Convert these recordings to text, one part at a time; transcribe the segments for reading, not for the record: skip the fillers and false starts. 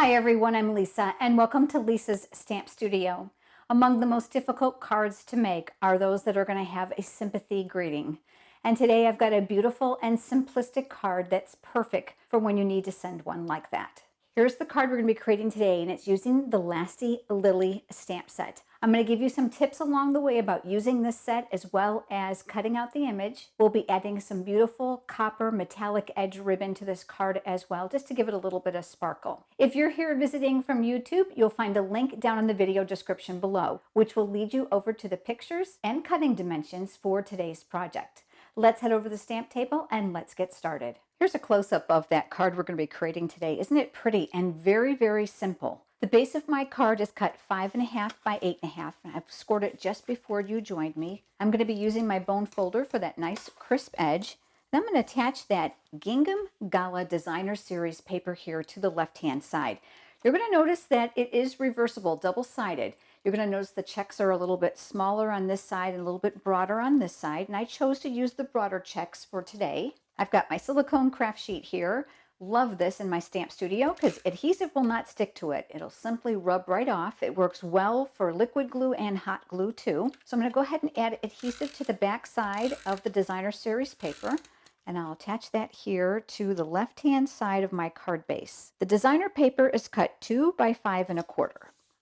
Hi everyone, I'm Lisa and welcome to Lisa's Stamp Studio. Among the most difficult cards to make are those that are going to have a sympathy greeting. And today I've got a beautiful and simplistic card that's perfect for when you need to send one like that. Here's the card we're going to be creating today, and it's using the Lasty Lily stamp set. I'm going to give you some tips along the way about using this set as well as cutting out the image. We'll be adding some beautiful copper metallic edge ribbon to this card as well, just to give it a little bit of sparkle. If you're here visiting from YouTube, you'll find a link down in the video description below, which will lead you over to the pictures and cutting dimensions for today's project. Let's head over to the stamp table and let's get started. Here's a close-up of that card we're going to be creating today. Isn't it pretty and very, very simple? The base of my card is cut 5.5 by 8.5. I've scored it just before you joined me. I'm going to be using my bone folder for that nice crisp edge. And I'm going to attach that gingham Gala Designer Series paper here to the left-hand side. You're going to notice that it is reversible, double-sided. You're going to notice the checks are a little bit smaller on this side and a little bit broader on this side. And I chose to use the broader checks for today. I've got my silicone craft sheet here. Love this in my stamp studio because adhesive will not stick to it. It'll simply rub right off. It works well for liquid glue and hot glue too. So I'm going to go ahead and add adhesive to the back side of the Designer Series paper. And I'll attach that here to the left-hand side of my card base. The designer paper is cut 2 by 5 1/4.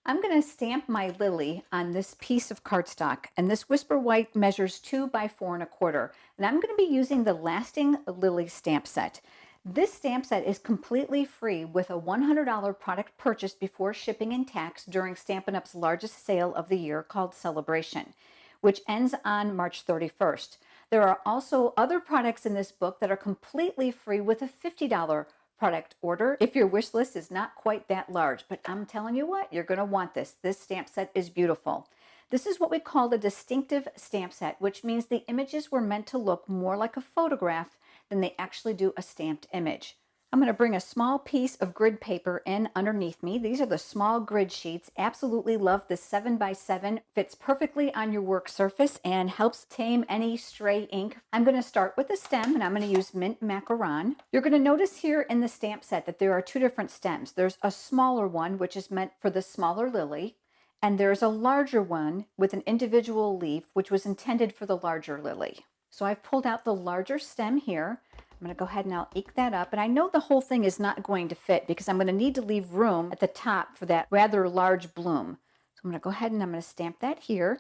I'm going to stamp my lily on this piece of cardstock, and this Whisper White measures 2 by 4 1/4. And I'm going to be using the Lasting Lily stamp set. This stamp set is completely free with a $100 product purchase before shipping and tax during Stampin' Up's largest sale of the year called Celebration, which ends on March 31st. There are also other products in this book that are completely free with a $50 product order if your wish list is not quite that large. But I'm telling you what, you're going to want this. This stamp set is beautiful. This is what we call the Distinktive stamp set, which means the images were meant to look more like a photograph than they actually do a stamped image. I'm going to bring a small piece of grid paper in underneath me. These are the small grid sheets. Absolutely love this 7 by 7. Fits perfectly on your work surface and helps tame any stray ink. I'm going to start with the stem, and I'm going to use mint macaron. You're going to notice here in the stamp set that there are 2 different stems. There's a smaller one, which is meant for the smaller lily, and there's a larger one with an individual leaf, which was intended for the larger lily. So I've pulled out the larger stem here. I'm going to go ahead and I'll ink that up. And I know the whole thing is not going to fit because I'm going to need to leave room at the top for that rather large bloom. So I'm going to go ahead and I'm going to stamp that here.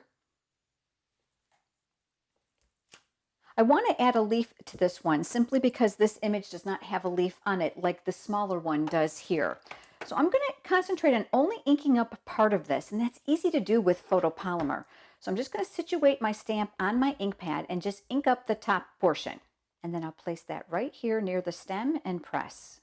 I want to add a leaf to this one simply because this image does not have a leaf on it like the smaller one does here. So I'm going to concentrate on only inking up part of this, and that's easy to do with photopolymer. So I'm just going to situate my stamp on my ink pad and just ink up the top portion. And then I'll place that right here near the stem and press.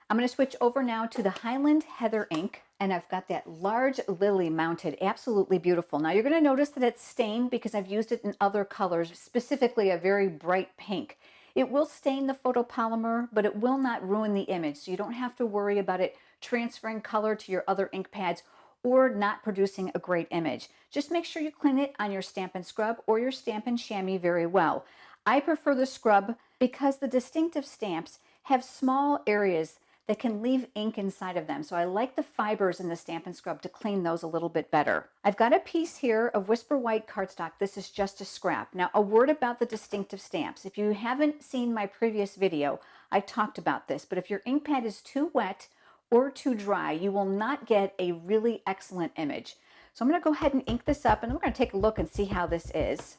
I'm going to switch over now to the Highland Heather ink, and I've got that large lily mounted. Absolutely beautiful. Now you're going to notice that it's stained because I've used it in other colors, specifically a very bright pink. It will stain the photopolymer, but it will not ruin the image, so you don't have to worry about it transferring color to your other ink pads or not producing a great image. Just make sure you clean it on your Stampin' Scrub or your Stampin' Chamois very well. I prefer the scrub because the Distinktive stamps have small areas that can leave ink inside of them. So I like the fibers in the Stampin' Scrub to clean those a little bit better. I've got a piece here of Whisper White cardstock. This is just a scrap. Now a word about the Distinktive stamps. If you haven't seen my previous video, I talked about this, but if your ink pad is too wet or too dry, you will not get a really excellent image. So I'm going to go ahead and ink this up, and we're going to take a look and see how this is.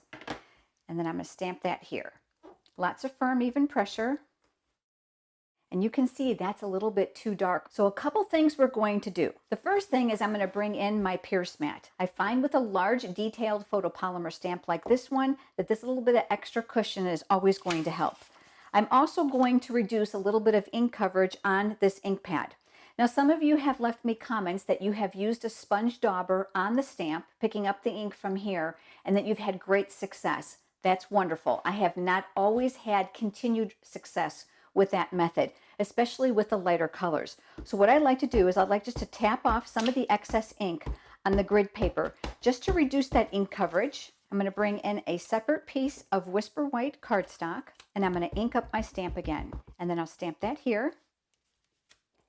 And then I'm going to stamp that here. Lots of firm, even pressure. And you can see that's a little bit too dark. So a couple things we're going to do. The first thing is I'm going to bring in my pierce mat. I find with a large detailed photopolymer stamp like this one that this little bit of extra cushion is always going to help. I'm also going to reduce a little bit of ink coverage on this ink pad. Now some of you have left me comments that you have used a sponge dauber on the stamp, picking up the ink from here, and that you've had great success. That's wonderful. I have not always had continued success with that method, especially with the lighter colors. So what I like to do is I'd like just to tap off some of the excess ink on the grid paper just to reduce that ink coverage. I'm going to bring in a separate piece of Whisper White cardstock, and I'm going to ink up my stamp again. And then I'll stamp that here.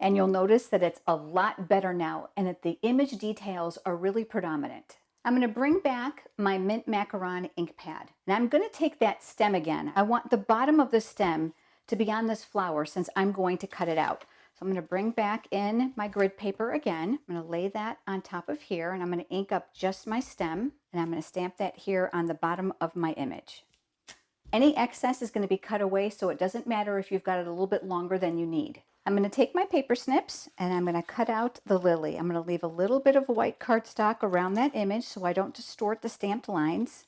And you'll notice that it's a lot better now and that the image details are really predominant. I'm going to bring back my mint macaron ink pad. And I'm going to take that stem again. I want the bottom of the stem to be on this flower since I'm going to cut it out. So I'm going to bring back in my grid paper again. I'm going to lay that on top of here and I'm going to ink up just my stem and I'm going to stamp that here on the bottom of my image. Any excess is going to be cut away, so it doesn't matter if you've got it a little bit longer than you need. I'm going to take my paper snips and I'm going to cut out the lily. I'm going to leave a little bit of white cardstock around that image so I don't distort the stamped lines.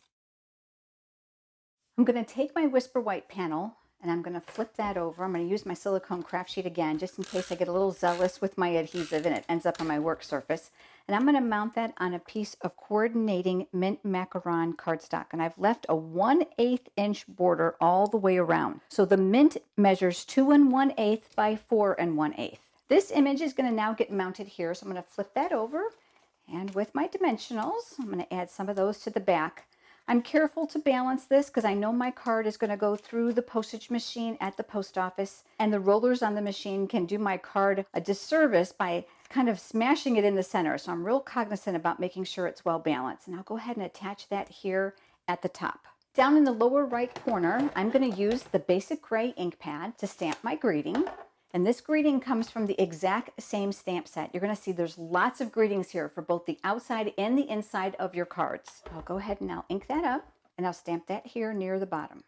I'm going to take my Whisper White panel and I'm going to flip that over. I'm going to use my silicone craft sheet again just in case I get a little zealous with my adhesive and it ends up on my work surface. And I'm going to mount that on a piece of coordinating mint macaron cardstock. And I've left a 1/8 inch border all the way around. So the mint measures 2 1/8 by 4 1/8. This image is going to now get mounted here. So I'm going to flip that over. And with my dimensionals, I'm going to add some of those to the back. I'm careful to balance this because I know my card is going to go through the postage machine at the post office, and the rollers on the machine can do my card a disservice by kind of smashing it in the center. So I'm real cognizant about making sure it's well balanced. And I'll go ahead and attach that here at the top. Down in the lower right corner, I'm going to use the basic gray ink pad to stamp my greeting. And this greeting comes from the exact same stamp set. You're going to see there's lots of greetings here for both the outside and the inside of your cards. I'll go ahead and I'll ink that up and I'll stamp that here near the bottom.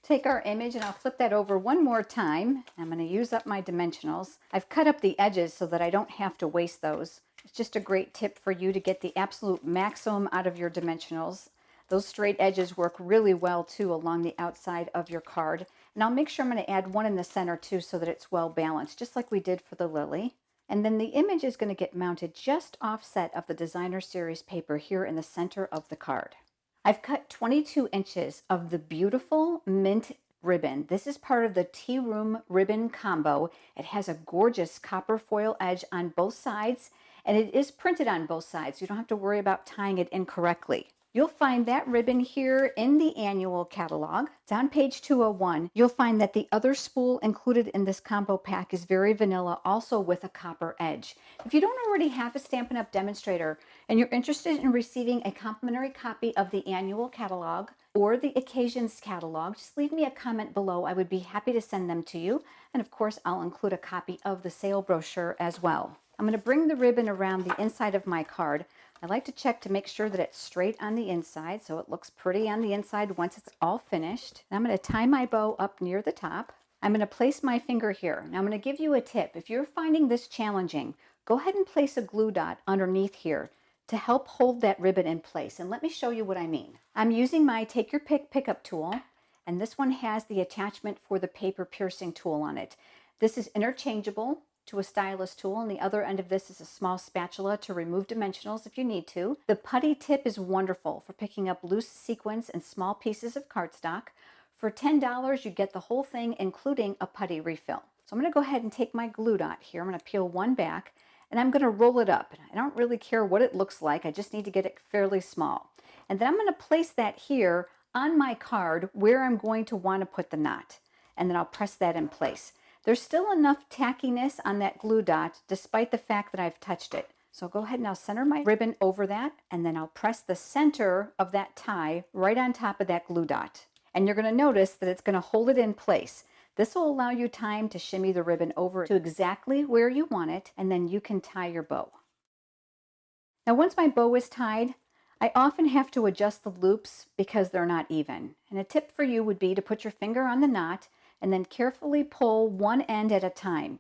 Take our image and I'll flip that over one more time. I'm going to use up my dimensionals. I've cut up the edges so that I don't have to waste those. It's just a great tip for you to get the absolute maximum out of your dimensionals. Those straight edges work really well too along the outside of your card. And I'll make sure I'm going to add one in the center too so that it's well balanced, just like we did for the lily. And then the image is going to get mounted just offset of the designer series paper here in the center of the card. I've cut 22 inches of the beautiful mint ribbon. This is part of the Tea Room ribbon combo. It has a gorgeous copper foil edge on both sides, and it is printed on both sides. You don't have to worry about tying it incorrectly. You'll find that ribbon here in the annual catalog. It's on page 201. You'll find that the other spool included in this combo pack is very vanilla, also with a copper edge. If you don't already have a Stampin' Up! Demonstrator and you're interested in receiving a complimentary copy of the annual catalog or the occasions catalog, just leave me a comment below. I would be happy to send them to you. And of course, I'll include a copy of the sale brochure as well. I'm going to bring the ribbon around the inside of my card. I like to check to make sure that it's straight on the inside so it looks pretty on the inside once it's all finished. And I'm going to tie my bow up near the top. I'm going to place my finger here. Now I'm going to give you a tip. If you're finding this challenging, go ahead and place a glue dot underneath here to help hold that ribbon in place. And let me show you what I mean. I'm using my Take Your Pick pickup tool, and this one has the attachment for the paper piercing tool on it. This is interchangeable to a stylus tool, and the other end of this is a small spatula to remove dimensionals if you need to. The putty tip is wonderful for picking up loose sequins and small pieces of cardstock. For $10, you get the whole thing, including a putty refill. So I'm going to go ahead and take my glue dot here. I'm going to peel one back, and I'm going to roll it up. I don't really care what it looks like. I just need to get it fairly small. And then I'm going to place that here on my card where I'm going to want to put the knot. And then I'll press that in place. There's still enough tackiness on that glue dot despite the fact that I've touched it. So go ahead and I'll center my ribbon over that, and then I'll press the center of that tie right on top of that glue dot. And you're going to notice that it's going to hold it in place. This will allow you time to shimmy the ribbon over to exactly where you want it, and then you can tie your bow. Now once my bow is tied, I often have to adjust the loops because they're not even. And a tip for you would be to put your finger on the knot and then carefully pull one end at a time.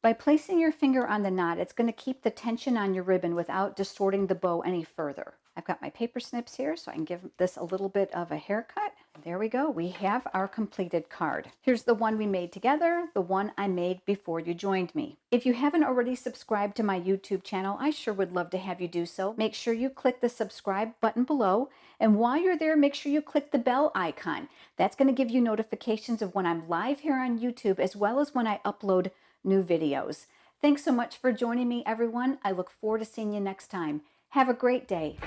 By placing your finger on the knot, it's going to keep the tension on your ribbon without distorting the bow any further. I've got my paper snips here so I can give this a little bit of a haircut. There we go. We have our completed card. Here's the one we made together, the one I made before you joined me. If you haven't already subscribed to my YouTube channel, I sure would love to have you do so. Make sure you click the subscribe button below. And while you're there, make sure you click the bell icon. That's going to give you notifications of when I'm live here on YouTube, as well as when I upload new videos. Thanks so much for joining me, everyone. I look forward to seeing you next time. Have a great day.